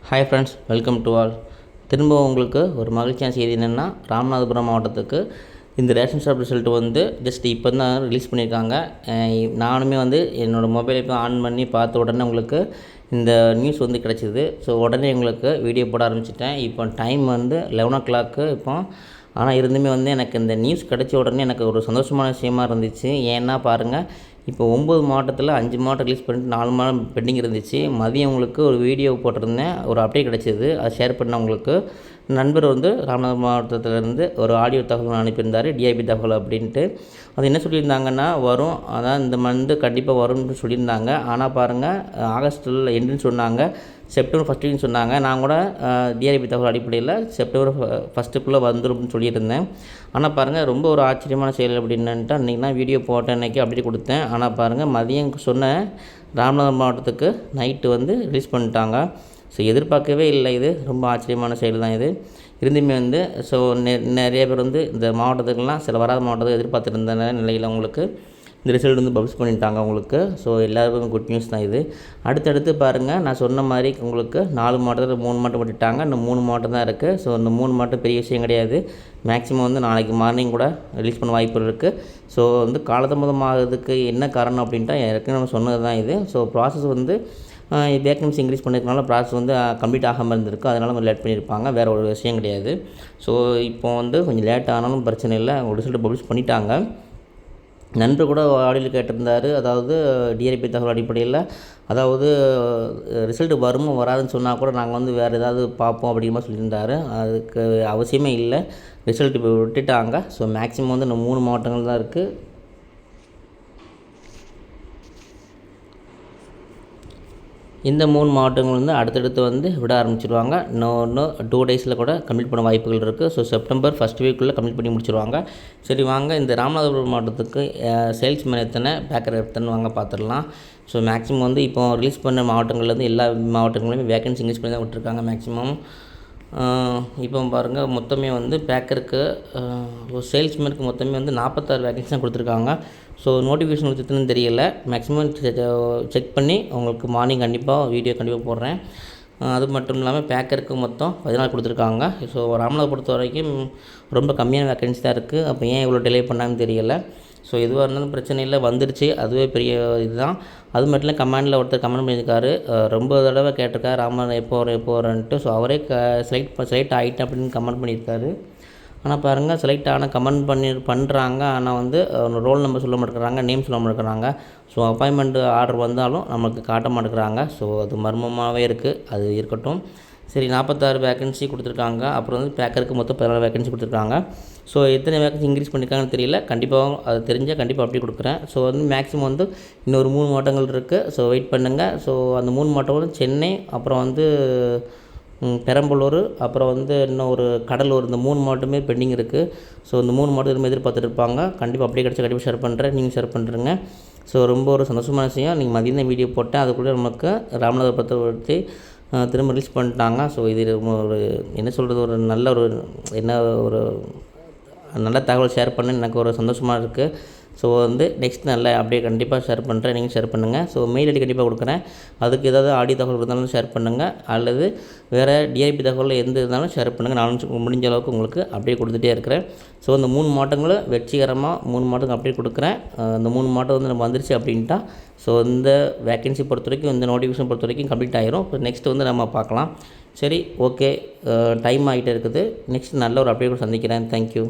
Hi friends, welcome to all. திரும்ப உங்களுக்கு ஒரு மகிழ்ச்சியான செய்தி என்னென்னா, ராமநாதபுரம் மாவட்டத்துக்கு இந்த ரேஷன் ஷாப் ரிசல்ட் வந்து ஜஸ்ட் இப்போ தான் ரிலீஸ் பண்ணியிருக்காங்க. நானுமே வந்து என்னோடய மொபைலுக்கு ஆன் பண்ணி பார்த்த உடனே உங்களுக்கு இந்த நியூஸ் வந்து கிடச்சிது. ஸோ உடனே உங்களுக்கு வீடியோ போட ஆரம்பிச்சிட்டேன். இப்போ டைம் வந்து 11 o'clock இப்போ. ஆனால் இருந்துமே வந்து எனக்கு இந்த நியூஸ் கிடச்ச உடனே எனக்கு ஒரு சந்தோஷமான விஷயமா இருந்துச்சு. ஏன்னா பாருங்கள், இப்போ 9 மாவட்டத்தில் 5 மாவட்டம் ரிலீஸ் பண்ணிட்டு 4 மாவட்டம் பெண்டிங் இருந்துச்சு. மதியம் உங்களுக்கு ஒரு வீடியோ போட்டிருந்தேன், ஒரு அப்டேட் கிடச்சிது. அதை ஷேர் பண்ண உங்களுக்கு நண்பர் வந்து ராமநாதபுரம் மாவட்டத்திலேருந்து ஒரு ஆடியோ தகவல் அனுப்பியிருந்தார், டிஐபி தகவல் அப்படின்ட்டு. அது என்ன சொல்லியிருந்தாங்கன்னா, வரும், அதான் இந்த மந்த்து கண்டிப்பாக வரும்னு சொல்லியிருந்தாங்க. ஆனால் பாருங்கள், ஆகஸ்ட்டில் எண்டுன்னு சொன்னாங்க, செப்டம்பர் 1 சொன்னாங்க. நான் கூட டிஆர்பி தகவல் அடிப்படையில் செப்டம்பர் 1 வந்துடும் சொல்லியிருந்தேன். ஆனால் பாருங்கள், ரொம்ப ஒரு ஆச்சரியமான செயல் அப்படின்னுட்டு அன்றைக்கி நான் வீடியோ போட்டேன், அன்றைக்கி அப்டேட் கொடுத்தேன். ஆனால் பாருங்கள், மதியம் சொன்ன ராமநாதபுரம் மாவட்டத்துக்கு நைட்டு வந்து ரிலீஸ் பண்ணிட்டாங்க. ஸோ எதிர்பார்க்கவே இல்லை. இது ரொம்ப ஆச்சரியமான செயல் தான் இது. இருந்துமே வந்து ஸோ நிறைய பேர் வந்து இந்த மாவட்டத்துக்கெல்லாம் சில வராத மாவட்டத்துக்கு எதிர்பார்த்துருந்த நிலையில் உங்களுக்கு இந்த ரிசல்ட் வந்து பப்ளிஷ் பண்ணிட்டாங்க உங்களுக்கு. ஸோ எல்லாருக்கும் குட் நியூஸ் தான் இது. அடுத்தடுத்து பாருங்கள், நான் சொன்ன மாதிரி உங்களுக்கு 4 மாவட்டத்தில் 3 மாவட்டம் விட்டுட்டாங்க. இன்னும் 3 மாவட்டம் தான் இருக்குது. ஸோ இந்த 3 மாவட்டம் பெரிய விஷயம் கிடையாது. மேக்ஸிமம் வந்து நாளைக்கு மார்னிங் கூட ரிலீஸ் பண்ண வாய்ப்புகள் இருக்குது. ஸோ வந்து காலதாமதமாகிறதுக்கு என்ன காரணம் அப்படின்ட்டா ஏற்கனவே நம்ம சொன்னது தான் இது. ஸோ ப்ராசஸ் வந்து வேக்கன்சி இன்க்ரீஸ் பண்ணியிருக்கனால ப்ராசஸ் வந்து கம்ப்ளீட் ஆகாமல் இருந்திருக்கு. அதனால் கொஞ்சம் லேட் பண்ணியிருப்பாங்க, வேறு ஒரு விஷயம் கிடையாது. ஸோ இப்போ வந்து கொஞ்சம் லேட் ஆனாலும் பிரச்சனை இல்லை, அவங்க ரிசல்ட் பப்ளிஷ் பண்ணிட்டாங்க. நண்பர் கூட ஆடியோவில் கேட்டிருந்தார், அதாவது டிஆர்பி தகவல் அடிப்படையில், அதாவது ரிசல்ட்டு வருமோ வராதுன்னு சொன்னால் கூட நாங்கள் வந்து வேறு ஏதாவது பார்ப்போம் அப்படிங்கிற மாதிரி சொல்லியிருந்தார். அதுக்கு அவசியமே இல்லை, ரிசல்ட் இப்போ விட்டுட்டாங்க. ஸோ மேக்ஸிமம் வந்து இந்த 3 மாவட்டங்கள் தான் இருக்குது. இந்த 3 மாவட்டங்கள் வந்து அடுத்தடுத்து வந்து விட ஆரம்பிச்சிருவாங்க. இன்னும் 2 டேஸில் கூட கம்ப்ளீட் பண்ண வாய்ப்புகள் இருக்குது. ஸோ செப்டம்பர் 1 வீக்குள்ளே கம்ப்ளீட் பண்ணி முடிச்சிருவாங்க. சரி வாங்க, இந்த ராமநாதபுரம் மாவட்டத்துக்கு சேல்ஸ்மேன் எத்தனை, பேக்கர் எத்தனை வாங்க பார்த்துடலாம். ஸோ மேக்ஸிமம் வந்து இப்போ ரிலீஸ் பண்ண மாவட்டங்கள்லேருந்து எல்லா மாவட்டங்களையுமே வேக்கன்சி இன்க்ரீஸ் பண்ணி தான் விட்டுருக்காங்க மேக்ஸிமம். இப்போ பாருங்கள், மொத்தமே வந்து பேக்கருக்கு சேல்ஸ்மேனுக்கு மொத்தமே வந்து 46 வேக்கன்சி தான் கொடுத்துருக்காங்க. ஸோ நோட்டிஃபிகேஷன் கொடுத்துன்னு தெரியல. மேக்ஸிமம் செக் பண்ணி உங்களுக்கு மார்னிங் கண்டிப்பாக வீடியோ கண்டிப்பாக போடுறேன். அது மட்டும் இல்லாமல் பேக்கருக்கு மொத்தம் 14 கொடுத்துருக்காங்க. ஸோ ராமநாதபுரம் பொறுத்த வரைக்கும் ரொம்ப கம்மியான வேக்கன்சி தான் இருக்குது. அப்போ ஏன் இவ்வளோ டிலே பண்ணாங்கன்னு தெரியல. ஸோ எதுவாக இருந்தாலும் பிரச்சனை இல்லை, வந்துடுச்சு, அதுவே பெரிய இதுதான். அது மட்டும் இல்லை, கமெண்டில் ஒருத்தர் கமெண்ட் பண்ணியிருக்காரு, ரொம்ப தடவை கேட்டிருக்காரு ராமநாதபுரம் எப்போ வரேன்ட்டு. ஸோ அவரே செலக்ட் ஆகிட்டேன் அப்படின்னு கமெண்ட் பண்ணியிருக்காரு. ஆனால் பாருங்கள், செலக்ட் ஆனால் கமெண்ட் பண்ணுறாங்க. ஆனால் வந்து ரோல் நம்பர் சொல்ல மாட்டேங்கிறாங்க, நேம் சொல்ல மாட்டேங்கிறாங்க. ஸோ அப்பாயின்மெண்ட் ஆர்டர் வந்தாலும் நமக்கு காட்ட மாட்டேங்கிறாங்க. ஸோ அது மர்மமாகவே இருக்குது, அது இருக்கட்டும். சரி, 46 வேக்கன்சி கொடுத்துருக்காங்க. அப்புறம் வந்து பேக்கருக்கு மொத்தம் 14 வேக்கன்சி கொடுத்துருக்காங்க. ஸோ எத்தனை வேக்கன்சி இன்க்ரீஸ் பண்ணியிருக்காங்கன்னு தெரியல. கண்டிப்பாக அது தெரிஞ்சால் கண்டிப்பாக அப்படி கொடுக்குறேன். ஸோ வந்து மேக்ஸிமம் வந்து இன்னொரு 3 மாவட்டங்கள் இருக்குது. ஸோ வெயிட் பண்ணுங்கள். ஸோ அந்த 3 மாவட்டம் வந்து சென்னை, அப்புறம் வந்து பெரம்பலூர், அப்புறம் வந்து இன்னும் ஒரு கடலூர், இந்த 3 மாவட்டமே பெண்டிங் இருக்குது. ஸோ இந்த 3 மாவட்டம் எதிர்பார்த்துட்டு இருப்பாங்க. கண்டிப்பாக அப்படியே கிடச்சா கண்டிப்பாக ஷேர் பண்ணுறேன், நீங்கள் ஷேர் பண்ணுறேங்க. ஸோ ரொம்ப ஒரு சந்தோஷமான விஷயம். நீங்கள் மதியம் தான் வீடியோ போட்டேன், அதுக்குள்ளே நமக்கு ராமநாதபுரத்தை பற்றி திரும்ப ரிலீஸ் பண்ணிட்டாங்க. ஸோ இது ஒரு என்ன சொல்கிறது, ஒரு நல்ல ஒரு நல்ல தகவல் ஷேர் பண்ண எனக்கு ஒரு சந்தோஷமாக இருக்குது. ஸோ வந்து நெக்ஸ்ட் நல்ல அப்படியே கண்டிப்பாக ஷேர் பண்ணுறேன், நீங்கள் ஷேர் பண்ணுங்கள். ஸோ மெயில் ஐடி கண்டிப்பாக கொடுக்குறேன். அதுக்கு ஏதாவது ஆடியோ தகவல் இருந்தாலும் ஷேர் பண்ணுங்கள், அல்லது வேறு டிஐபி தகவல் எந்த இருந்தாலும் ஷேர் பண்ணுங்கள். நானும் முடிஞ்ச அளவுக்கு உங்களுக்கு அப்படியே கொடுத்துட்டே இருக்கிறேன். ஸோ இந்த 3 மாவட்டங்களும் வெற்றிகரமாக 3 மாவட்டங்கள் அப்படியே கொடுக்குறேன். இந்த 3 மாவட்டம் வந்து நம்ம வந்துருச்சு அப்படின்ட்டா, ஸோ இந்த வேக்கன்சி பொறுத்த வரைக்கும், இந்த நோட்டிஃபிகேஷன் பொறுத்த வரைக்கும் கம்ப்ளீட் ஆகிரும். இப்போ நெக்ஸ்ட் வந்து நம்ம பார்க்கலாம். சரி, ஓகே, டைம் ஆகிட்டே இருக்குது. நெக்ஸ்ட் நல்ல ஒரு அப்டேட் சந்திக்கிறேன். தேங்க்யூ.